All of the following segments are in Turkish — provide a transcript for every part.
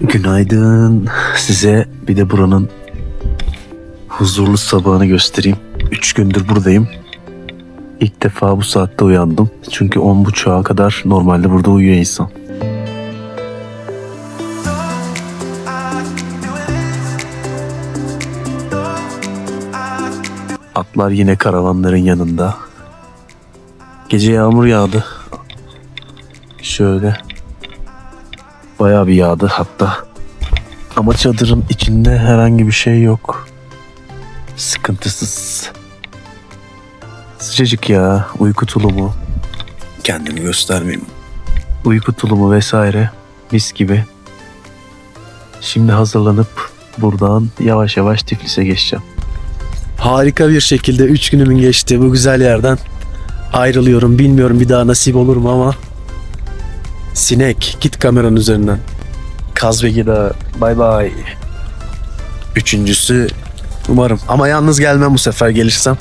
Günaydın. Size bir de buranın huzurlu sabahını göstereyim. 3 gündür buradayım. İlk defa bu saatte uyandım. Çünkü 10.30'a kadar normalde burada uyuyor insan. Atlar yine karavanların yanında. Gece yağmur yağdı. Şöyle. Bayağı bir yağdı hatta. Ama çadırın içinde herhangi bir şey yok. Sıkıntısız. Sıcacık ya. Uyku tulumu. Kendimi göstermeyeyim. Uyku tulumu vesaire. Mis gibi. Şimdi hazırlanıp buradan yavaş yavaş Tiflis'e geçeceğim. Harika bir şekilde 3 günümün geçtiği bu güzel yerden ayrılıyorum. Bilmiyorum bir daha nasip olur mu ama. Sinek git kameranın üzerinden. Kazbegi Dağı bay bay. Üçüncüsü umarım ama yalnız gelmem bu sefer gelirsem.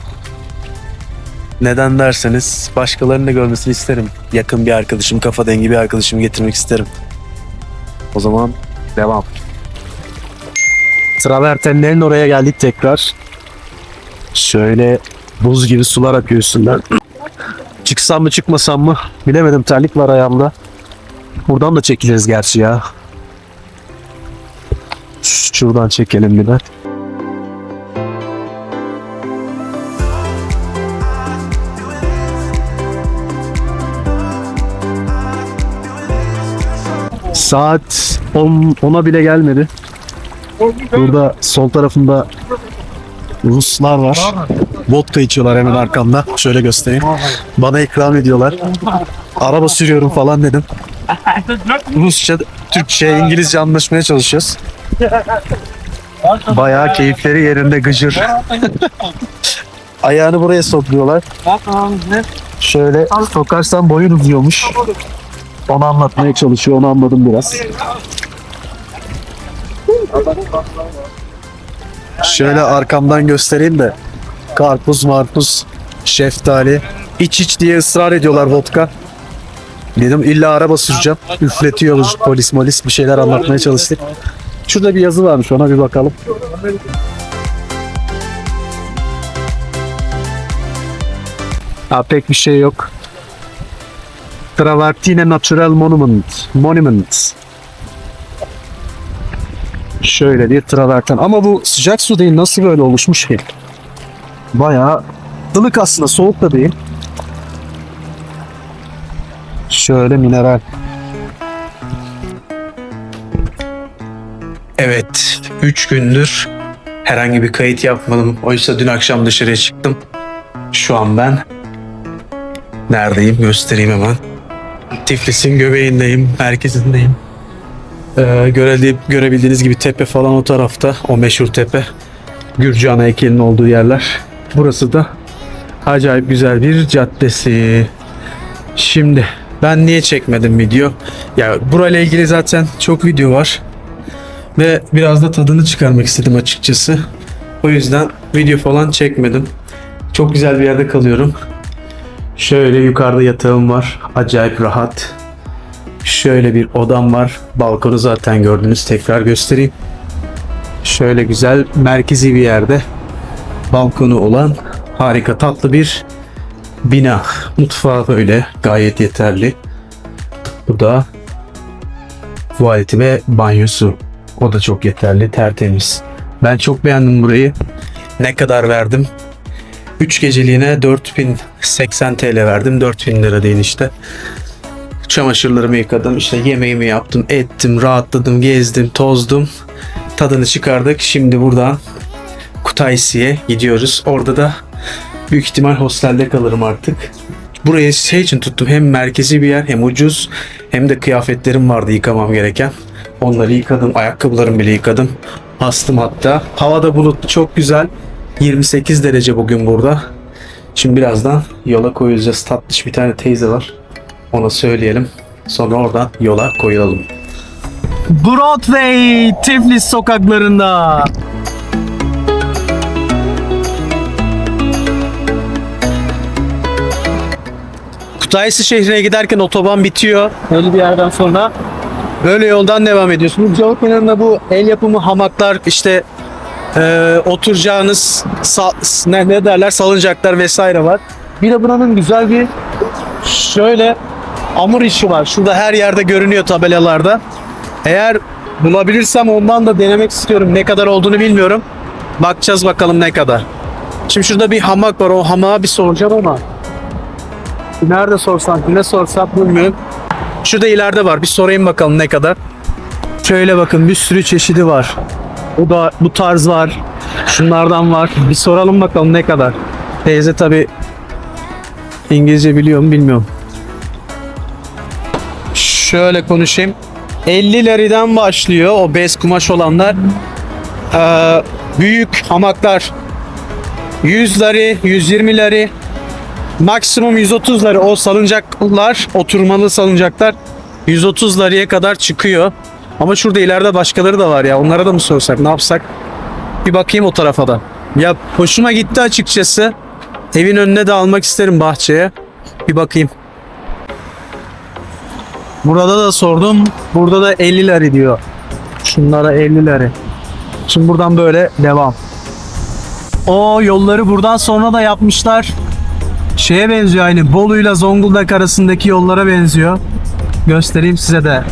Neden derseniz başkalarının da görmesini isterim. Yakın bir arkadaşım, kafa dengi bir arkadaşımı getirmek isterim. O zaman devam. Travertenlerin oraya geldik tekrar. Şöyle buz gibi sular akıyor üstünden. Çıksam mı çıkmasam mı bilemedim, terlik var ayağımda. Buradan da çekiliriz gerçi ya. Şuradan çekelim bir de. Saat 10'a bile gelmedi. Burada sol tarafında Ruslar var. Vodka içiyorlar hemen arkamda. Şöyle göstereyim. Bana ikram ediyorlar. Araba sürüyorum falan dedim. Rusça, Türkçe, İngilizce anlaşmaya çalışıyoruz. Bayağı keyifleri yerinde, gıcır. Ayağını buraya sokuyorlar. Şöyle sokarsan boyun uzuyormuş. Onu anlatmaya çalışıyor. Onu anladım biraz. Şöyle arkamdan göstereyim de. Karpuz, marpuz, şeftali. İç diye ısrar ediyorlar vodka. Dedim illa araba süreceğim. Üfletiyor polis bir şeyler anlatmaya çalıştık. Şurada bir yazı varmış, ona bir bakalım. Pek bir şey yok. Travertine Natural Monument. Şöyle bir traverten. Ama bu sıcak su değil, nasıl böyle oluşmuş ki? Bayağı ılık aslında, soğuk da değil. Şöyle mineral. Evet, 3 gündür herhangi bir kayıt yapmadım. Oysa dün akşam dışarıya çıktım. Şu an ben neredeyim göstereyim hemen. Tiflis'in göbeğindeyim, merkezindeyim. Görebildiğiniz gibi tepe falan o tarafta, o meşhur tepe. Gürcan heykelinin olduğu yerler. Burası da acayip güzel bir caddesi. Şimdi ben niye çekmedim video? Ya burayla ilgili zaten çok video var. Ve biraz da tadını çıkarmak istedim açıkçası. O yüzden video falan çekmedim. Çok güzel bir yerde kalıyorum. Şöyle yukarıda yatağım var. Acayip rahat. Şöyle bir odam var. Balkonu zaten gördünüz. Tekrar göstereyim. Şöyle güzel merkezi bir yerde balkonu olan harika tatlı bir bina. Mutfağı böyle gayet yeterli. Bu da tuvaleti ve banyosu. O da çok yeterli, tertemiz. Ben çok beğendim burayı. Ne kadar verdim? 3 geceliğine 4080 TL verdim. 4000 lira değil işte. Çamaşırlarımı yıkadım, işte yemeğimi yaptım, ettim, rahatladım, gezdim, tozdum. Tadını çıkardık. Şimdi buradan Kutaisi'ye gidiyoruz. Orada da büyük ihtimal hostelde kalırım artık. Burayı şey için tuttum. Hem merkezi bir yer, hem ucuz, hem de kıyafetlerim vardı yıkamam gereken. Onları yıkadım. Ayakkabılarımı bile yıkadım. Astım hatta. Havada bulutlu, çok güzel. 28 derece bugün burada. Şimdi birazdan yola koyulacağız. Tatlış bir tane teyze var. Ona söyleyelim. Sonra oradan yola koyulalım. Broadway Tiflis sokaklarında. Kutaisi şehrine giderken otoban bitiyor. Öyle bir yerden sonra Böyle yoldan devam ediyorsunuz. Yol kenarında bu el yapımı hamaklar, işte oturacağınız ne derler, salıncaklar vesaire var. Bir de buranın güzel bir şöyle hamur işi var. Şurada her yerde görünüyor tabelalarda. Eğer bulabilirsem ondan da denemek istiyorum. Ne kadar olduğunu bilmiyorum. Bakacağız bakalım ne kadar. Şimdi şurada bir hamak var. O hamağa bir soracağım ama nerede sorsam, ne sorsam bilmiyorum. Şurada ileride var. Bir sorayım bakalım ne kadar. Şöyle bakın, bir sürü çeşidi var. Bu tarz var. Şunlardan var. Bir soralım bakalım ne kadar. Teyze tabi İngilizce biliyor mu bilmiyorum. Şöyle konuşayım. 50 liradan başlıyor o bez kumaş olanlar. Büyük hamaklar 100 lira, 120 lira, maksimum 130 lira. O salıncaklar, oturmalı salıncaklar 130 liraya kadar çıkıyor. Ama şurada ileride başkaları da var ya. Onlara da mı sorsak, ne yapsak? Bir bakayım o tarafa da. Ya hoşuma gitti açıkçası. Evin önüne de almak isterim, bahçeye. Bir bakayım. Burada da sordum. Burada da 50 lira diyor. Şunlara 50 lira. Şimdi buradan böyle devam. O yolları buradan sonra da yapmışlar. Şeye benziyor, aynı Bolu'yla Zonguldak arasındaki yollara benziyor. Göstereyim size de.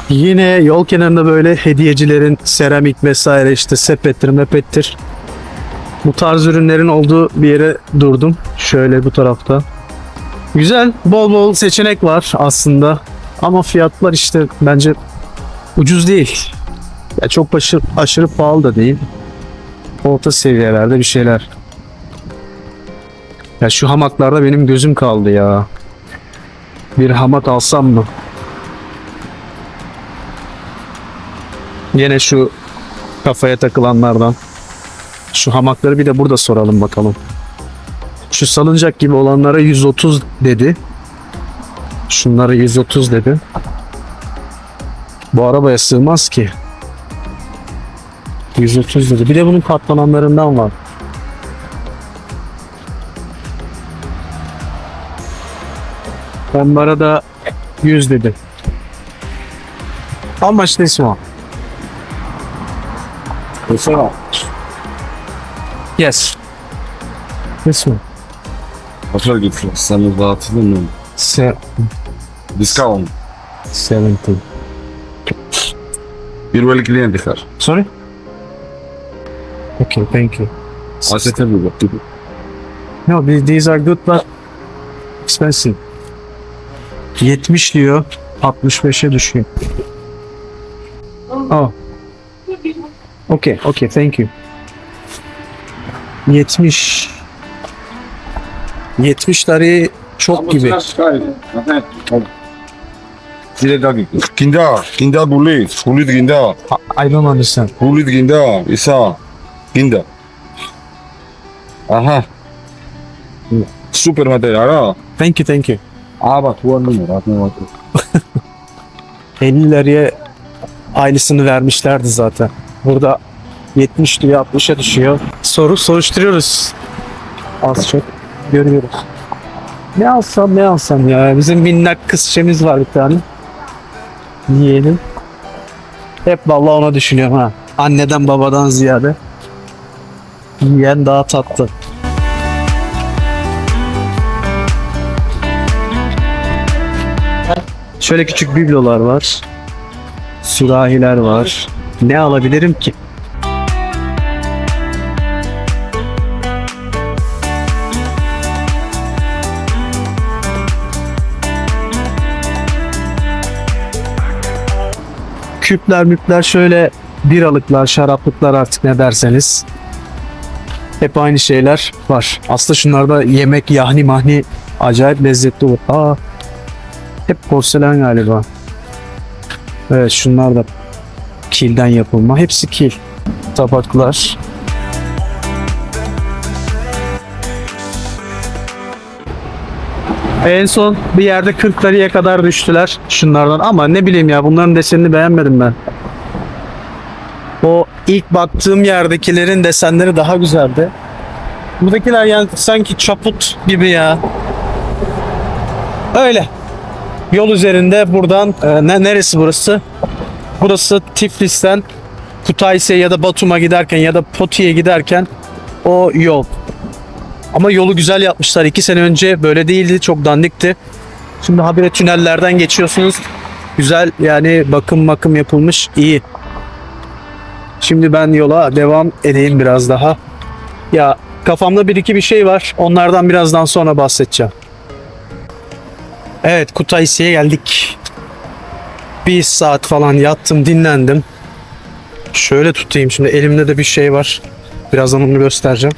Yine yol kenarında böyle hediyecilerin seramik vesaire, işte sepettir mepettir, bu tarz ürünlerin olduğu bir yere durdum. Şöyle bu tarafta. Güzel, bol bol seçenek var aslında. Ama fiyatlar işte bence ucuz değil. Ya çok aşırı pahalı da değil. Orta seviyelerde bir şeyler. Ya şu hamaklarda benim gözüm kaldı ya. Bir hamak alsam mı? Yine şu kafaya takılanlardan. Şu hamakları bir de burada soralım bakalım. Şu salıncak gibi olanlara 130 dedi. Şunlara 130 dedi. Bu arabaya sığmaz ki. 130 dedi. Bir de bunun katlananlarından var. Onlara da 100 dedi. How much this one? Yes. This one. Kaça gitsin? Sen dağıtıldın mı? Discount. 70. Bir böyle client var. Sorry? Okay, thank you. AST bir bak. No, these are good but expensive. 70 diyor. 65'e düşüyor. Oh. Okay, okay, thank you. 70. 70 lirayı çok gibi. Zile dagi. Kinda bulit kinda. I don't understand. Bulit kinda. İsa. Kinda. Aha. Super materyal ha. Thank you, thank you. Bak bu numara. 50 liraya aynısını vermişlerdi zaten. Burada 70 diyor, 60'a düşüyor. Soruşturuyoruz. Az çok görüyoruz. Ne alsam ya. Bizim minnak kızçemiz var bir tane. Yiyelim. Hep vallahi ona düşünüyorum ha. Anneden babadan ziyade. Yiyen daha tatlı. Şöyle küçük biblolar var. Sürahiler var. Ne alabilirim ki? Küpler şöyle biralıklar, şaraplıklar, artık ne derseniz. Hep aynı şeyler var. Aslında şunlarda yemek, yahni mahni acayip lezzetli olur. Hep porselen galiba. Evet, şunlar da kilden yapılma. Hepsi kil. Tabaklar. En son bir yerde 40 liraya kadar düştüler şunlardan, ama ne bileyim ya, bunların desenini beğenmedim ben. O ilk baktığım yerdekilerin desenleri daha güzeldi. Buradakiler yani sanki çaput gibi ya. Öyle. Yol üzerinde buradan neresi burası? Burası Tiflis'ten Kutaisi'ye ya da Batum'a giderken ya da Poti'ye giderken o yol. Ama yolu güzel yapmışlar. 2 sene önce böyle değildi. Çok dandikti. Şimdi habire tünellerden geçiyorsunuz. Güzel yani bakım yapılmış. İyi. Şimdi ben yola devam edeyim biraz daha. Ya kafamda bir şey var. Onlardan birazdan sonra bahsedeceğim. Evet, Kutaisi'ye geldik. Bir saat falan yattım, dinlendim. Şöyle tutayım şimdi, elimde de bir şey var. Birazdan onu göstereceğim.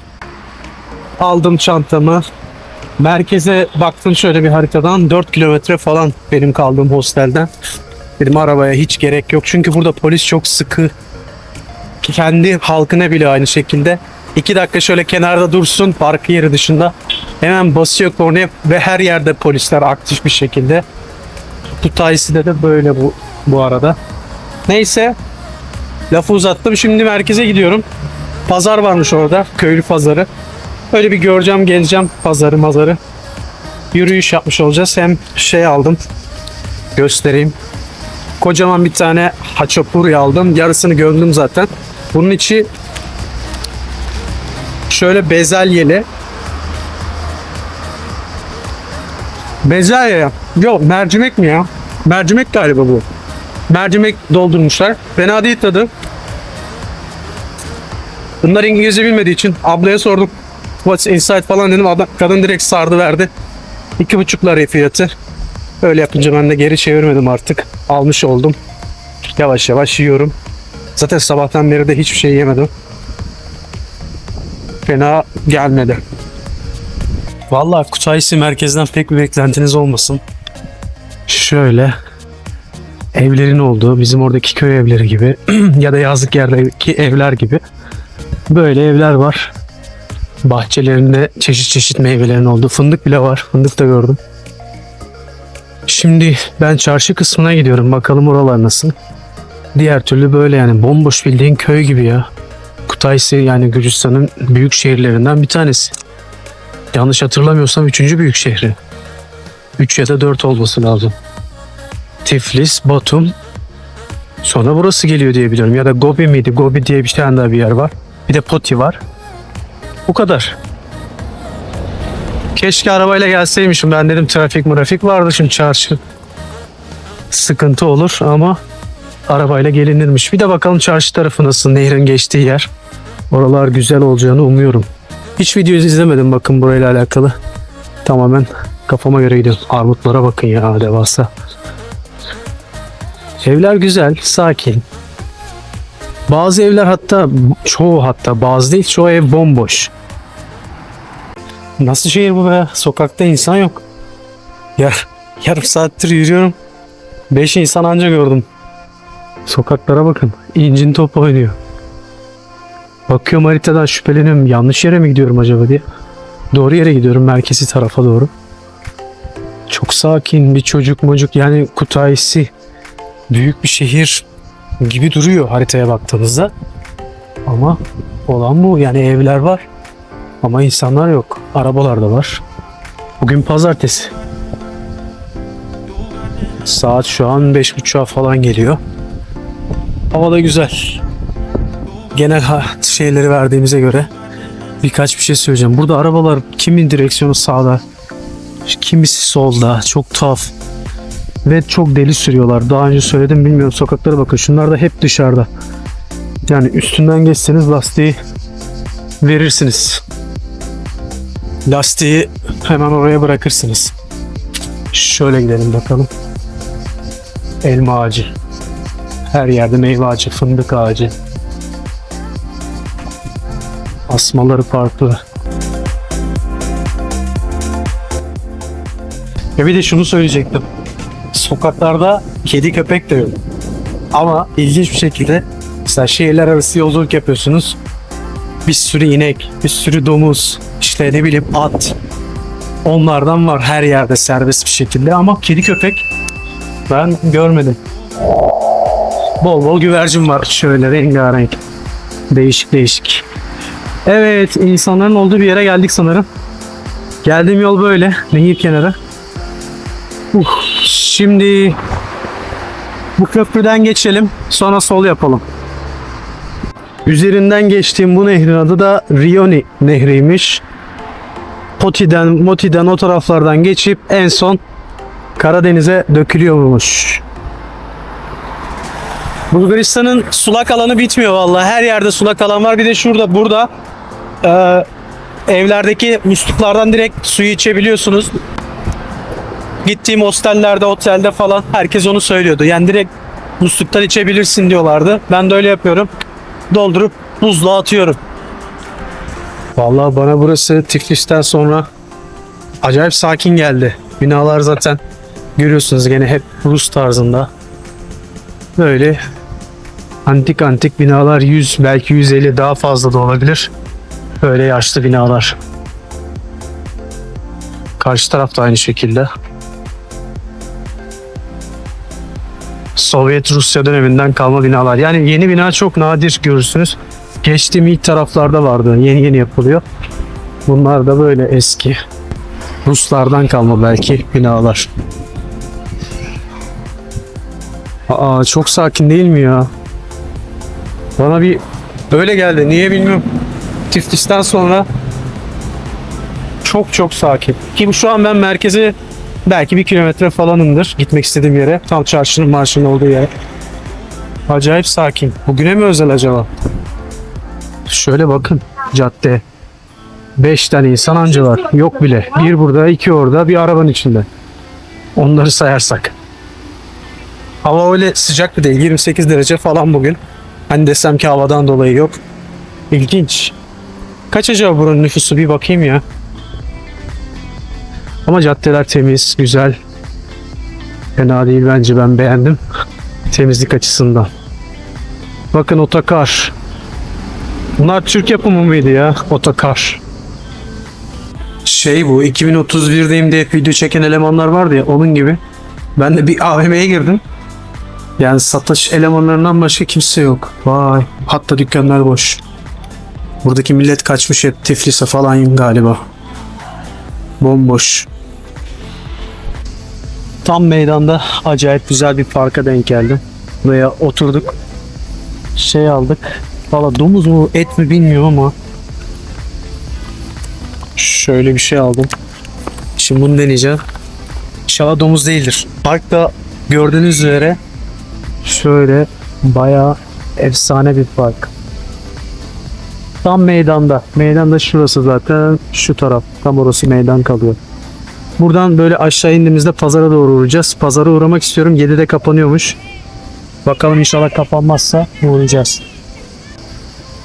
Aldım çantamı. Merkeze baktım şöyle bir haritadan. 4 kilometre falan benim kaldığım hostelden. Dedim arabaya hiç gerek yok. Çünkü burada polis çok sıkı. Kendi halkına bile aynı şekilde. 2 dakika şöyle kenarda dursun park yeri dışında. Hemen basıyor kornaya ve her yerde polisler aktif bir şekilde. Kutaisi'de de böyle bu arada. Neyse. Lafı uzattım. Şimdi merkeze gidiyorum. Pazar varmış orada. Köylü pazarı. Öyle bir göreceğim, gezeceğim pazarı. Yürüyüş yapmış olacağız. Hem şey aldım. Göstereyim. Kocaman bir tane haçapuri aldım. Yarısını gömdüm zaten. Bunun içi şöyle bezelyeli. Bezelye. Yok, mercimek mi ya? Mercimek galiba bu. Mercimek doldurmuşlar. Fena değil tadı. Bunlar İngilizce bilmediği için ablaya sordum. What's inside falan dedim. Kadın direkt sardı verdi. 2,5 lira fiyatı. Öyle yapınca ben de geri çevirmedim artık. Almış oldum. Yavaş yavaş yiyorum. Zaten sabahtan beri de hiçbir şey yemedim. Fena gelmedi. Vallahi Kutaisi merkezden pek bir beklentiniz olmasın. Şöyle evlerin olduğu, bizim oradaki köy evleri gibi ya da yazlık yerdeki evler gibi böyle evler var. Bahçelerinde çeşit meyvelerin olduğu, fındık bile var. Fındık da gördüm. Şimdi ben çarşı kısmına gidiyorum. Bakalım oralar nasıl. Diğer türlü böyle yani bomboş, bildiğin köy gibi ya. Kutaisi yani Gürcistan'ın büyük şehirlerinden bir tanesi. Yanlış hatırlamıyorsam 3. büyük şehri. 3 ya da 4 olması lazım. Tiflis, Batum. Sonra burası geliyor diye biliyorum. Ya da Gobi miydi? Gobi diye bir tane daha bir yer var. Bir de Poti var. Bu kadar. Keşke arabayla gelseymişim. Ben dedim trafik vardı şimdi çarşı. Sıkıntı olur ama arabayla gelinirmiş. Bir de bakalım çarşı tarafı nasıl, nehrin geçtiği yer. Oralar güzel olacağını umuyorum. Hiç video izlemedim bakın burayla alakalı. Tamamen kafama göre gidiyorum. Armutlara bakın ya, devasa. Evler güzel, sakin. Bazı evler hatta bazı değil, çoğu ev bomboş. Nasıl şehir bu be? Sokakta insan yok. Yarım saattir yürüyorum. 5 insan anca gördüm. Sokaklara bakın. İncin top oynuyor. Bakıyorum haritadan, şüpheleniyorum. Yanlış yere mi gidiyorum acaba diye. Doğru yere gidiyorum, merkezi tarafa doğru. Çok sakin bir çocuk yani Kutaisi büyük bir şehir gibi duruyor haritaya baktığınızda. Ama olan bu, yani evler var ama insanlar yok. Arabalar da var. Bugün pazartesi. Saat şu an 5.30'a falan geliyor. Hava da güzel. Genel şeyleri verdiğimize göre birkaç bir şey söyleyeceğim. Burada arabalar kimin direksiyonu sağda, kimisi solda. Çok tuhaf. Ve çok deli sürüyorlar. Daha önce söyledim bilmiyorum. Sokaklara bakın. Şunlar da hep dışarıda. Yani üstünden geçseniz lastiği verirsiniz. Lastiği hemen oraya bırakırsınız. Şöyle gidelim bakalım. Elma ağacı. Her yerde meyve ağacı, fındık ağacı. Asmaları farklı. Ve bir de şunu söyleyecektim. Sokaklarda kedi köpek de yok. Ama ilginç bir şekilde mesela şehirler arası yolculuk yapıyorsunuz. Bir sürü inek, bir sürü domuz, işte ne bileyim at. Onlardan var her yerde serbest bir şekilde ama kedi köpek ben görmedim. Bol bol güvercin var. Şöyle rengarenk. Değişik değişik. Evet, insanların olduğu bir yere geldik sanırım. Geldiğim yol böyle. Nehir kenarı. Şimdi bu köprüden geçelim. Sonra sol yapalım. Üzerinden geçtiğim bu nehrin adı da Rioni Nehri'ymiş. Moti'den o taraflardan geçip en son Karadeniz'e dökülüyormuş. Bulgaristan'ın sulak alanı bitmiyor vallahi. Her yerde sulak alan var. Bir de burada evlerdeki musluklardan direkt suyu içebiliyorsunuz. Gittiğim hostellerde, otelde falan herkes onu söylüyordu. Yani direkt musluktan içebilirsin diyorlardı. Ben de öyle yapıyorum. Doldurup buzluğa atıyorum. Vallahi bana burası Tiflis'ten sonra acayip sakin geldi. Binalar zaten görüyorsunuz gene hep Rus tarzında. Böyle antik antik binalar, 100 belki 150 daha fazla da olabilir. Böyle yaşlı binalar. Karşı taraf da aynı şekilde. Sovyet Rusya döneminden kalma binalar. Yani yeni bina çok nadir görürsünüz. Geçtiğim ilk taraflarda vardı. Yeni yapılıyor. Bunlar da böyle eski. Ruslardan kalma belki binalar. Aa, çok sakin değil mi ya? Bana bir öyle geldi. Niye bilmiyorum. Tiflis'ten sonra çok sakin. Ki şu an ben merkeze belki 1 kilometre falanımdır. Gitmek istediğim yere. Tam çarşının marşının olduğu yere. Acayip sakin. Bugüne mi özel acaba? Şöyle bakın. Cadde. 5 tane insan anca var. Yok bile. Bir burada, 2 orada, bir arabanın içinde. Onları sayarsak. Hava öyle sıcak bir değil. 28 derece falan bugün. Hani desem ki havadan dolayı yok. İlginç. Kaç acaba buranın nüfusu, bir bakayım ya. Ama caddeler temiz, güzel. Fena değil bence, ben beğendim. Temizlik açısından. Bakın otokar. Bunlar Türk yapımı mıydı ya? Otokar. Bu 2031'deyim diye video çeken elemanlar vardı ya, onun gibi. Ben de bir AVM'ye girdim. Yani satış elemanlarından başka kimse yok. Vay. Hatta dükkanlar boş. Buradaki millet kaçmış hep Tiflis'e falan galiba. Bomboş. Tam meydanda acayip güzel bir parka denk geldim. Buraya oturduk. Aldık. Valla domuz mu et mi bilmiyorum ama şöyle bir şey aldım. Şimdi bunu deneyeceğim. İnşallah domuz değildir. Parkta gördüğünüz üzere şöyle bayağı efsane bir park. Tam meydanda. Meydanda şurası zaten. Şu taraf. Tam orası meydan kalıyor. Buradan böyle aşağı indiğimizde pazara doğru uğrayacağız. Pazara uğramak istiyorum. 7'de kapanıyormuş. Bakalım inşallah kapanmazsa uğrayacağız.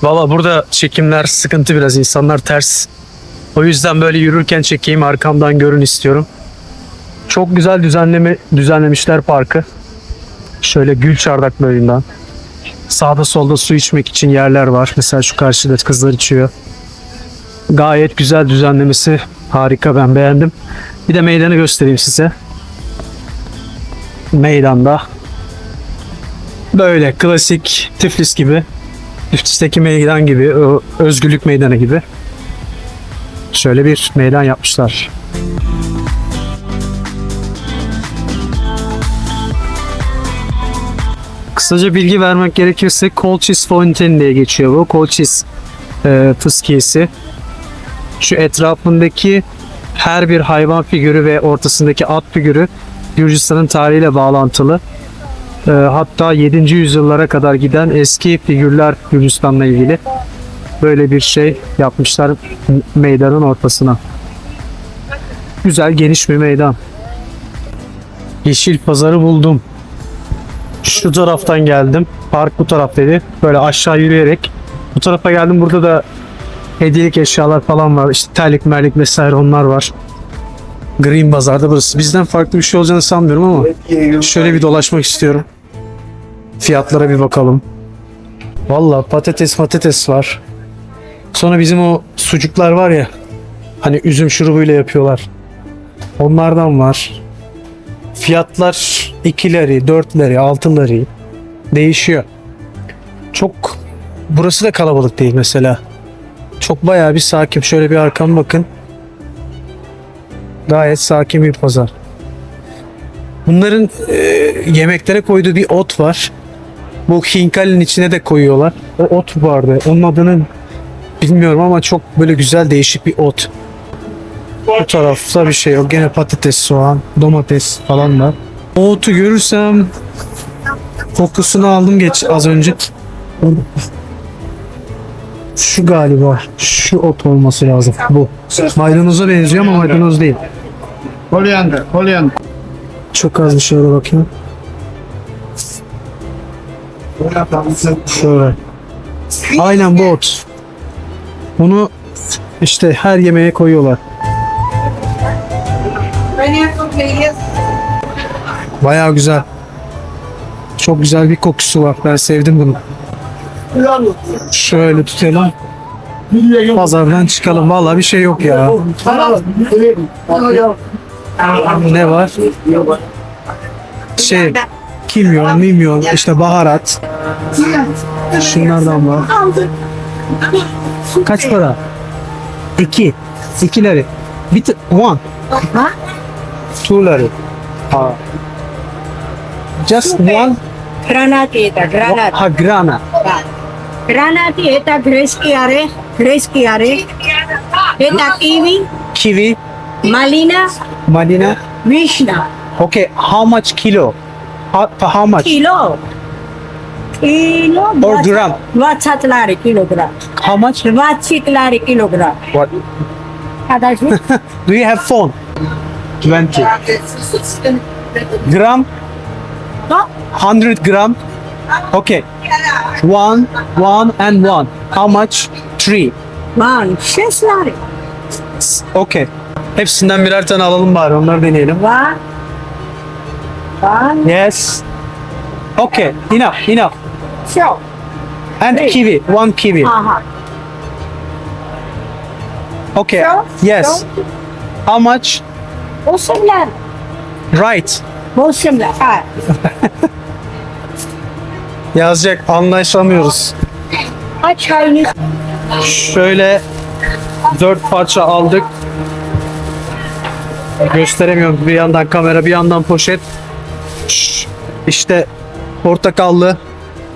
Valla burada çekimler sıkıntı biraz. İnsanlar ters. O yüzden böyle yürürken çekeyim, arkamdan görün istiyorum. Çok güzel düzenlemişler parkı. Şöyle gül çardaklarından. Sağda solda su içmek için yerler var. Mesela şu karşıda kızlar içiyor. Gayet güzel düzenlemesi. Harika, ben beğendim. Bir de meydanı göstereyim size. Meydanda böyle klasik Tiflis gibi. Tiflis'teki meydan gibi. Özgürlük meydanı gibi. Şöyle bir meydan yapmışlar. Kısaca bilgi vermek gerekirse Colchis Fountain diye geçiyor bu. Colchis fıskiyesi. Şu etrafındaki her bir hayvan figürü ve ortasındaki at figürü Gürcistan'ın tarihiyle bağlantılı. Hatta 7. yüzyıllara kadar giden eski figürler Gürcistan'la ilgili. Böyle bir şey yapmışlar meydanın ortasına. Güzel, geniş bir meydan. Yeşil pazarı buldum. Şu taraftan geldim. Park bu taraftaydı. Böyle aşağı yürüyerek bu tarafa geldim. Burada da hediyelik eşyalar falan var. İşte terlik merlik vesaire, onlar var. Green Bazar'da burası. Bizden farklı bir şey olacağını sanmıyorum ama şöyle bir dolaşmak istiyorum. Fiyatlara bir bakalım. Vallahi patates var. Sonra bizim o sucuklar var ya, hani üzüm şurubuyla yapıyorlar. Onlardan var. Fiyatlar 2'leri, 4'leri, 6'ları. Değişiyor. Çok burası da kalabalık değil mesela. Çok bayağı bir sakin. Şöyle bir arkama bakın. Gayet sakin bir pazar. Bunların yemeklere koyduğu bir ot var. Bu hinkalin içine de koyuyorlar. O ot vardı. Onun adını bilmiyorum ama çok böyle güzel değişik bir ot. Bu tarafta bir şey yok. Gene patates, soğan, domates falan var. O otu görürsem kokusunu aldım geç az önce. Şu galiba. Şu ot olması lazım. Bu. Maydanoza benziyor ama maydanoz değil. Koriander. Çok az bir şöyle bakayım. Şöyle. Aynen bu ot. Bunu işte her yemeğe koyuyorlar. Bayağı güzel. Çok güzel bir kokusu var. Ben sevdim bunu. Şöyle tutalım. Pazardan çıkalım. Vallahi bir şey yok ya. Ne var? Şey, kimyon, işte baharat. Şunlardan var. Kaç para? 2. 2 lira. One. 2 lira. Ha. Just one. Granat eta, granat. Ha, grana. Granat eta greski are. Eta kiwi, Kiwi. malina, Malina. vishna. Okay, how much kilo? How much? Kilo. Kilo. Or gram? 27 lari kilogram. How much? 27 lari kilogram. What? Ada sih? Do you have phone? 20. Gram? No? 100 gram? Okay. One and one. How much? 3. Man, 6 lari. Okay. Hepsinden birer tane alalım bari. Onları deneyelim. One. Yes. Okay. Enough. So. And Hey. kiwi. One kiwi. Aha. Okay. So? Yes. So? How much? 9 lari. Right. 9 lari. Ha. Yazacak. Anlaşamıyoruz. Aç hayni. Şöyle 4 parça aldık. Gösteremiyorum. Bir yandan kamera, bir yandan poşet. İşte portakallı,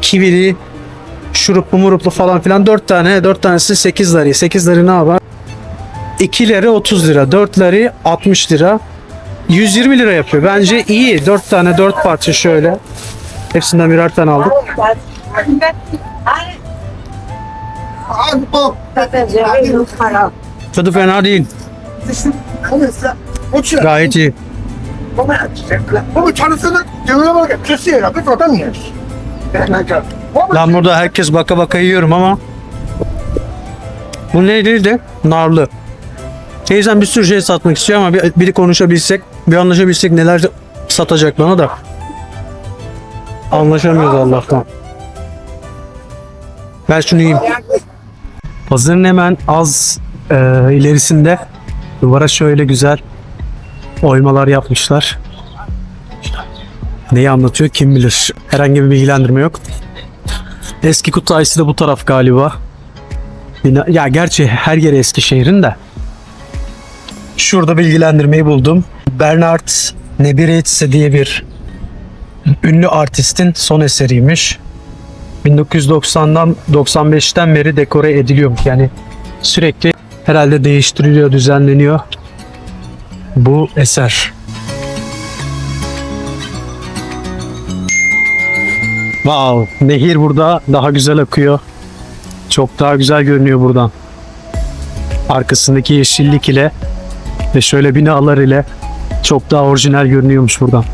kivili, şuruplu muruplu falan filan 4 tane. 4 tanesi 8 lira. 8 lira ne yapar? 2 lira 30 lira. 4 lira 60 lira. 120 lira yapıyor. Bence iyi. 4 tane 4 parça şöyle. Hepsinden birer tane aldık. Tadı fena değil. Gayet iyi. Lan burada herkes baka baka yiyorum ama bu ne değildi? Narlı. Teyzem bir sürü şey satmak istiyor ama biri konuşabilsek, bir anlaşabilsek neler satacak bana da. Anlaşamıyoruz Allah'tan. Ben şunu yiyeyim. Pazarın hemen az ilerisinde duvara şöyle güzel oymalar yapmışlar. Neyi anlatıyor kim bilir. Herhangi bir bilgilendirme yok. Eski Kutaisi de bu taraf galiba. Ya gerçi her yeri Eskişehir'in de. Şurada bilgilendirmeyi buldum. Bernard Nebiretse diye bir ünlü artistin son eseriymiş. 1990'dan 95'ten beri dekore ediliyormuş. Yani sürekli herhalde değiştiriliyor, düzenleniyor bu eser. Wow, nehir burada daha güzel akıyor. Çok daha güzel görünüyor buradan. Arkasındaki yeşillik ile ve şöyle binalar ile çok daha orijinal görünüyormuş buradan.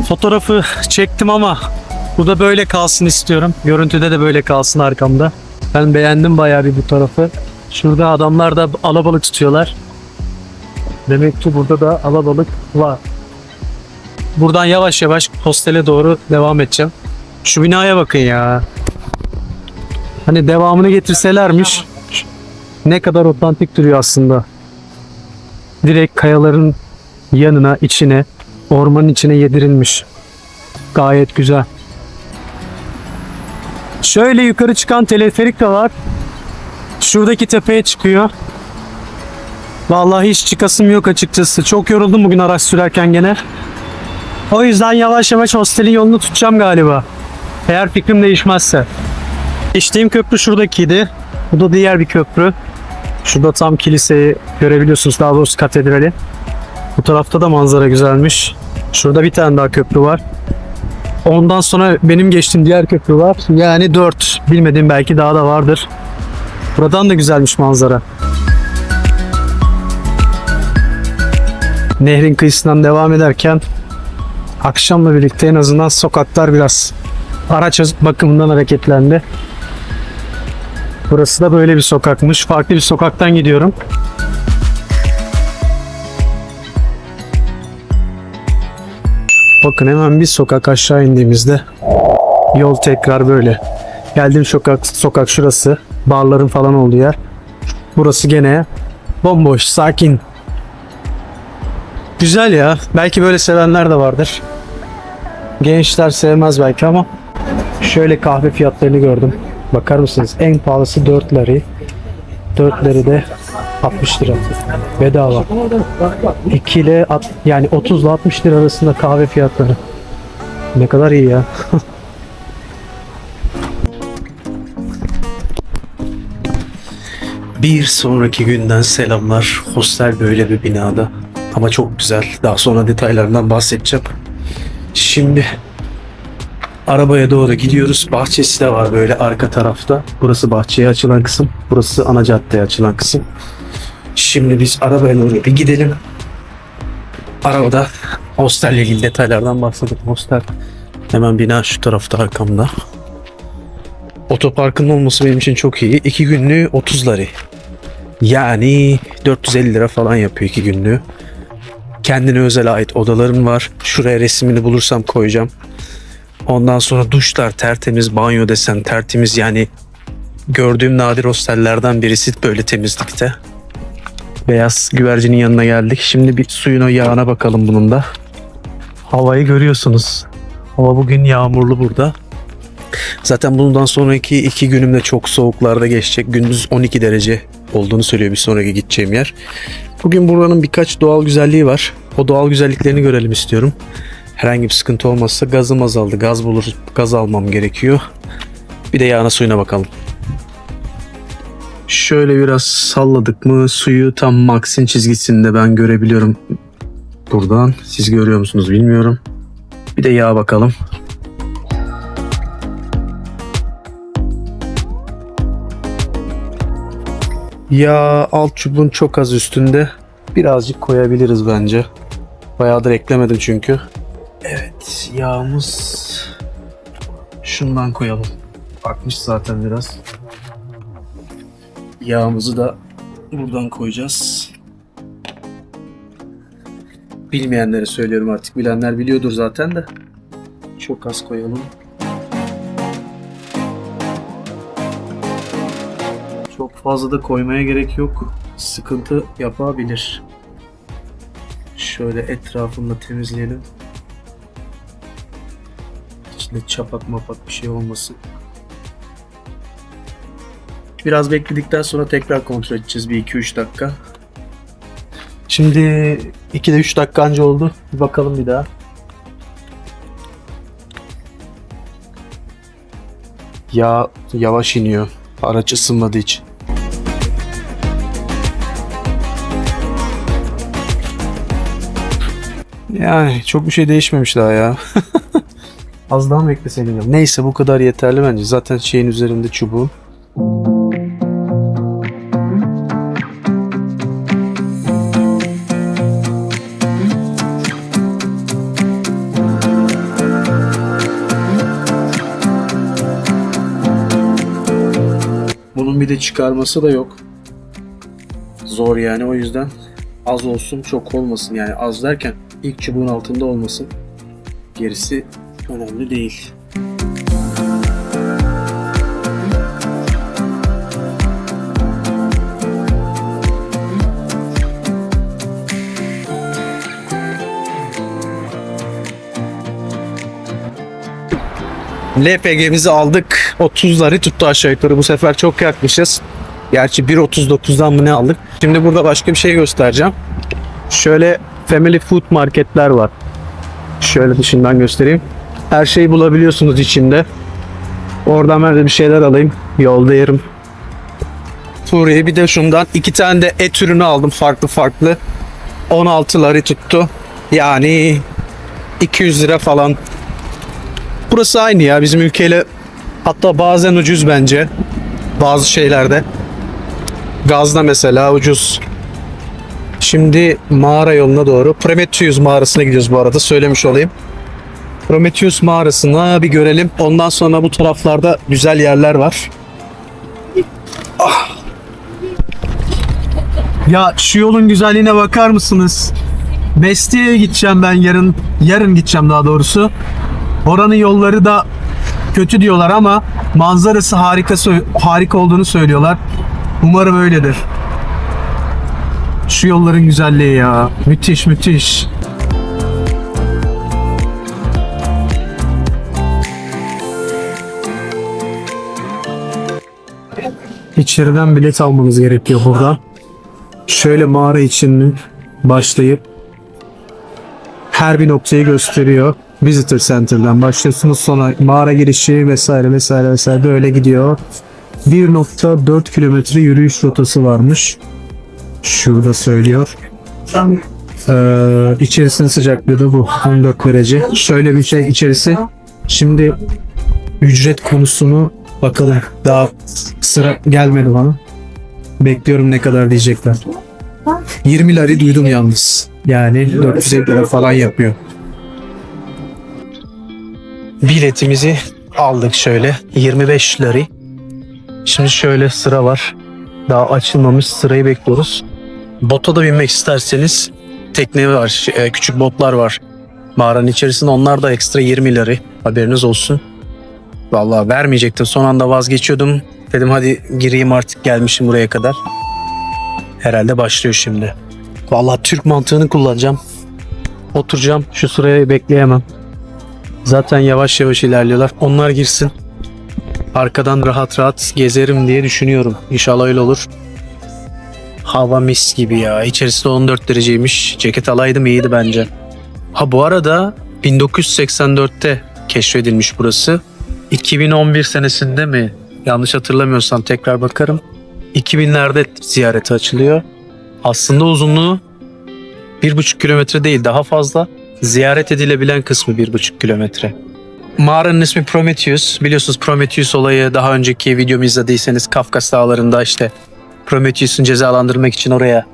Fotoğrafı çektim ama bu da böyle kalsın istiyorum. Görüntüde de böyle kalsın arkamda. Ben beğendim bayağı bir bu tarafı. Şurada adamlar da alabalık tutuyorlar. Demek ki burada da alabalık var. Buradan yavaş yavaş hostele doğru devam edeceğim. Şu binaya bakın ya. Hani devamını getirselermiş. Ne kadar otantik duruyor aslında. direkt kayaların yanına, içine, ormanın içine yedirilmiş. Gayet güzel. Şöyle yukarı çıkan teleferik de var. Şuradaki tepeye çıkıyor. Vallahi hiç çıkasım yok açıkçası. Çok yoruldum bugün araç sürerken gene. O yüzden yavaş yavaş hostelin yolunu tutacağım galiba. Eğer fikrim değişmezse. Geçtiğim köprü şuradakiydi. Bu da diğer bir köprü. Şurada tam kiliseyi görebiliyorsunuz. Daha doğrusu katedrali. Bu tarafta da manzara güzelmiş. Şurada bir tane daha köprü var. Ondan sonra benim geçtiğim diğer köprü var. Yani 4. Bilmediğim belki daha da vardır. Buradan da güzelmiş manzara. Nehrin kıyısından devam ederken akşamla birlikte en azından sokaklar biraz araç bakımından hareketlendi. Burası da böyle bir sokakmış. Farklı bir sokaktan gidiyorum. Bakın hemen bir sokak aşağı indiğimizde yol tekrar böyle. Geldiğim sokak şurası. Barların falan olduğu yer. Burası gene bomboş, sakin. Güzel ya. Belki böyle sevenler de vardır. Gençler sevmez belki ama şöyle kahve fiyatlarını gördüm. Bakar mısınız? En pahalısı 4 lari. 4 lari de 60 lira. Bedava. 2 ile yani 30 ile 60 lira arasında kahve fiyatları. Ne kadar iyi ya. Bir sonraki günden selamlar. Hostel böyle bir binada. Ama çok güzel. Daha sonra detaylarından bahsedeceğim. Şimdi arabaya doğru gidiyoruz. Bahçesi de var böyle arka tarafta. Burası bahçeye açılan kısım. Burası ana caddeye açılan kısım. Şimdi biz arabaya doğru bir gidelim. Arabada hostelle ilgili detaylardan bahsedelim. Hostel hemen bina şu tarafta arkamda. Otoparkın olması benim için çok iyi. 2 günlüğü 30 lari. Yani 450 lira falan yapıyor 2 günlüğü. Kendine özel ait odaların var. Şuraya resmini bulursam koyacağım. Ondan sonra duşlar tertemiz, banyo desen tertemiz. Yani gördüğüm nadir hostellerden birisi böyle temizlikte. Beyaz güvercinin yanına geldik. Şimdi bir suyun o yağına bakalım bunun da. Havayı görüyorsunuz. Hava bugün yağmurlu burada. Zaten bundan sonraki 2 günüm de çok soğuklarda geçecek. Gündüz 12 derece olduğunu söylüyor bir sonraki gideceğim yer. Bugün buranın birkaç doğal güzelliği var. O doğal güzelliklerini görelim istiyorum. Herhangi bir sıkıntı olmazsa gazım azaldı. Gaz almam gerekiyor. Bir de yağına suyuna bakalım. Şöyle biraz salladık mı suyu tam maksin çizgisinde ben görebiliyorum. Buradan siz görüyor musunuz bilmiyorum. Bir de yağa bakalım. Yağ alt çubuğun çok az üstünde. Birazcık koyabiliriz bence. Bayağıdır eklemedim çünkü. Evet, yağımız şundan koyalım. Akmış zaten biraz. Yağımızı da buradan koyacağız. Bilmeyenlere söylüyorum artık. Bilenler biliyordur zaten de. Çok az koyalım. Çok fazla da koymaya gerek yok. Sıkıntı yapabilir. Şöyle etrafını da temizleyelim. İçinde çapak mapak bir şey olmasın. Biraz bekledikten sonra tekrar kontrol edeceğiz. Bir 2-3 dakika. Şimdi 2'de 3 dakika anca oldu. Bir bakalım bir daha. Yağ yavaş iniyor. Araç ısınmadığı için. Yani çok bir şey değişmemiş daha ya. Az daha mı bekleseydim? Neyse bu kadar yeterli bence. Zaten şeyin üzerinde çubuğu. Bunun bir de çıkarması da yok. Zor yani, o yüzden az olsun çok olmasın. Yani az derken ilk çubuğun altında olmasın. Gerisi önemli değil. LPG'mizi aldık. 30'ları tuttu aşağı yukarı. Bu sefer çok yakmışız. Gerçi 1.39'dan mı ne aldık? Şimdi burada başka bir şey göstereceğim. Şöyle family food marketler var. Şöyle dışından göstereyim. Her şeyi bulabiliyorsunuz içinde. Oradan ben de bir şeyler alayım. Yolda yerim. Suriye bir de şundan 2 tane de et ürünü aldım farklı farklı. 16'ları tuttu. Yani 200 lira falan. Burası aynı ya bizim ülkeyle, hatta bazen ucuz bence. Bazı şeylerde. Gazda mesela ucuz. Şimdi mağara yoluna doğru. Prometheus mağarasına gidiyoruz bu arada, söylemiş olayım. Prometheus mağarasına bir görelim. Ondan sonra bu taraflarda güzel yerler var. Ah. Ya şu yolun güzelliğine bakar mısınız? Bestiye'ye gideceğim ben yarın. Yarın gideceğim daha doğrusu. Oranın yolları da kötü diyorlar ama manzarası harika olduğunu söylüyorlar. Umarım öyledir. Şu yolların güzelliği ya. Müthiş müthiş. İçeriden bilet almamız gerekiyor burada. Şöyle mağara içini başlayıp her bir noktayı gösteriyor. Visitor Center'dan başlıyorsunuz, sonra mağara girişi vesaire vesaire vesaire böyle gidiyor. 1.4 kilometre yürüyüş rotası varmış. Şurada söylüyor. İçerisinin sıcaklığı da bu 14 derece. Şöyle bir şey içerisi. Şimdi ücret konusunu bakalım. Daha sıra gelmedi bana. Bekliyorum ne kadar diyecekler. 20 lari duydum yalnız. Yani 450 lira falan yapıyor. Biletimizi aldık şöyle. 25 lari. Şimdi şöyle sıra var. Daha açılmamış, sırayı bekliyoruz. Bota da binmek isterseniz tekne var, küçük botlar var mağaranın içerisinde. Onlar da ekstra 20 lari. Haberiniz olsun. Vallahi vermeyecektim. Son anda vazgeçiyordum. Dedim hadi gireyim artık, gelmişim buraya kadar. Herhalde başlıyor şimdi. Vallahi Türk mantığını kullanacağım. Oturacağım. Şu sıraya bekleyemem. Zaten yavaş yavaş ilerliyorlar. Onlar girsin. Arkadan rahat rahat gezerim diye düşünüyorum. İnşallah öyle olur. Hava mis gibi ya. İçerisi de 14 dereceymiş. Ceket alaydım iyiydi bence. Ha bu arada 1984'te keşfedilmiş burası. 2011 senesinde mi? Yanlış hatırlamıyorsam tekrar bakarım. 2000'lerde ziyarete açılıyor. Aslında uzunluğu 1,5 kilometre değil, daha fazla. Ziyaret edilebilen kısmı 1,5 kilometre. Mağaranın ismi Prometheus. Biliyorsunuz Prometheus olayı, daha önceki videomu izlediyseniz Kafkas Dağları'nda işte Prometheus'un cezalandırmak için oraya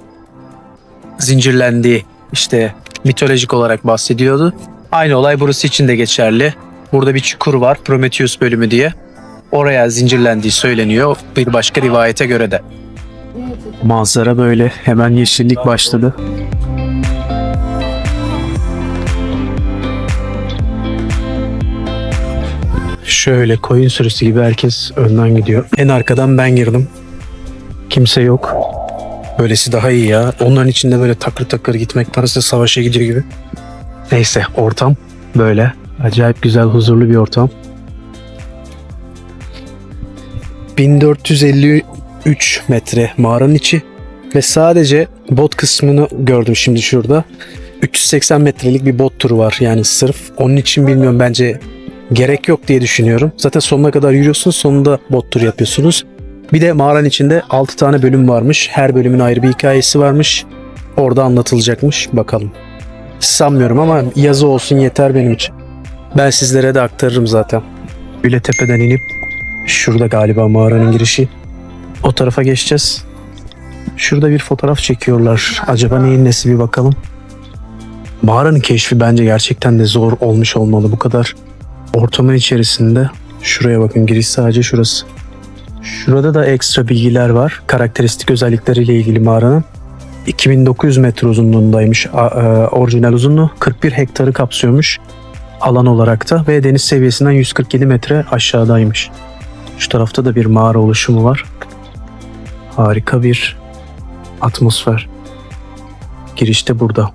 zincirlendiği işte mitolojik olarak bahsediyordu. Aynı olay burası için de geçerli. Burada bir çukur var, Prometheus bölümü diye. Oraya zincirlendiği söyleniyor bir başka rivayete göre de. Manzara böyle. Hemen yeşillik başladı. Şöyle koyun sürüsü gibi herkes önden gidiyor. En arkadan ben girdim. Kimse yok. Böylesi daha iyi ya. Onların içinde böyle takır takır gitmektense savaşa gidiyor gibi. Neyse, ortam böyle. Acayip güzel, huzurlu bir ortam. 1453 metre mağaranın içi ve sadece bot kısmını gördüm şimdi şurada. 380 metrelik bir bot turu var, yani sırf onun için bilmiyorum, bence gerek yok diye düşünüyorum. Zaten sonuna kadar yürüyorsunuz, sonunda bot turu yapıyorsunuz. Bir de mağaranın içinde 6 tane bölüm varmış. Her bölümün ayrı bir hikayesi varmış. Orada anlatılacakmış. Bakalım. Sanmıyorum ama yazı olsun yeter benim için. Ben sizlere de aktarırım zaten. Böyle tepeden inip şurada galiba mağaranın girişi. O tarafa geçeceğiz. Şurada bir fotoğraf çekiyorlar. Acaba neyin nesi, bir bakalım. Mağaranın keşfi bence gerçekten de zor olmuş olmalı. Bu kadar ortamın içerisinde. Şuraya bakın, giriş sadece şurası. Şurada da ekstra bilgiler var. Karakteristik özellikleriyle ilgili mağaranın. 2900 metre uzunluğundaymış. Orijinal uzunluğu 41 hektarı kapsıyormuş alan olarak da ve deniz seviyesinden 147 metre aşağıdaymış. Şu tarafta da bir mağara oluşumu var. Harika bir atmosfer. Giriş de burada.